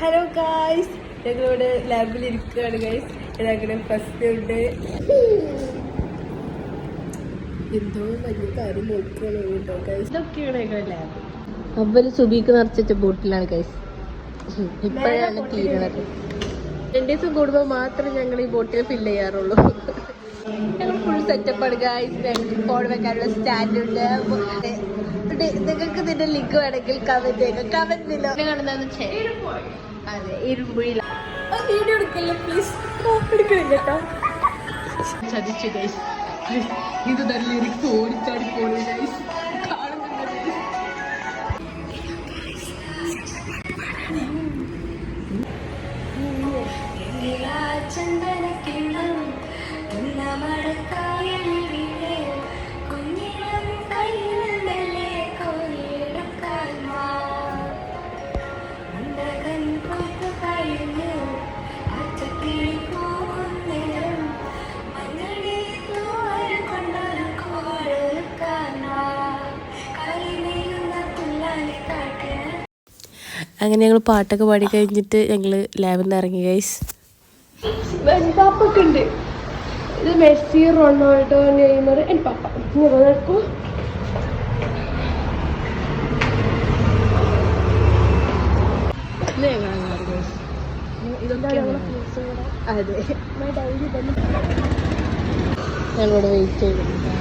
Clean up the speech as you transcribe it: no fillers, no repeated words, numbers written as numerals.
Hello guys, ഞങ്ങളിവിടെ ലാബിൽ ഇരിക്കുകയാണ് ഗൈസ്. ഞങ്ങളുടെ ഫസ്റ്റ് ഉണ്ട് എന്തോ വലിയ കാര്യം നോക്കുകയാണ് കേട്ടോ ഗൈസ്. ഇതൊക്കെയാണ് ഞങ്ങളുടെ ലാബ്. അവര് സുബിക്ക് നിറച്ചിട്ട ബോട്ടിലാണ് ഗൈസ്. ഇപ്പോഴാണ് തീരുന്നത്. 2 ദിവസം കൂടുമ്പോൾ മാത്രം ഞങ്ങൾ ഈ ബോട്ടിൽ ഫില്ല് ചെയ്യാറുള്ളൂ. ഞങ്ങൾ ഫുൾ സെറ്റപ്പാണ് ഗൈസ്. ഫോൺ വെക്കാനുള്ള സ്റ്റാൻഡ് ഉണ്ട്. നിങ്ങൾക്ക് ഇതിന്റെ ലിങ്ക് വേണമെങ്കിൽ കമന്റ് ചെയ്യുക. കമന്റിലോ അതെ ഇരുമ്പുഴ വീഡിയോ എടുക്കല്ലേ പ്ലീസ്. എടുക്കണില്ല കേട്ടോ. ചതിച്ചു ഗൈസ്. ഇത് തന്നെ എനിക്ക് ഓടിച്ചാടി പോണു ഗൈസ്. അങ്ങനെ ഞങ്ങൾ പാട്ടൊക്കെ പാടി കഴിഞ്ഞിട്ട് ഞങ്ങൾ ലാബിൽ നിന്ന് ഇറങ്ങി ഗൈസ്. പാപ്പൊക്കെ ഉണ്ട്. ഇത് മെസ്സി, റൊണാൾഡോ, നെയ്മർ, എൻ്റെ പാപ്പ. നടക്കും. അതെ ഞങ്ങളിവിടെ വെയിറ്റ് ചെയ്യുന്നു.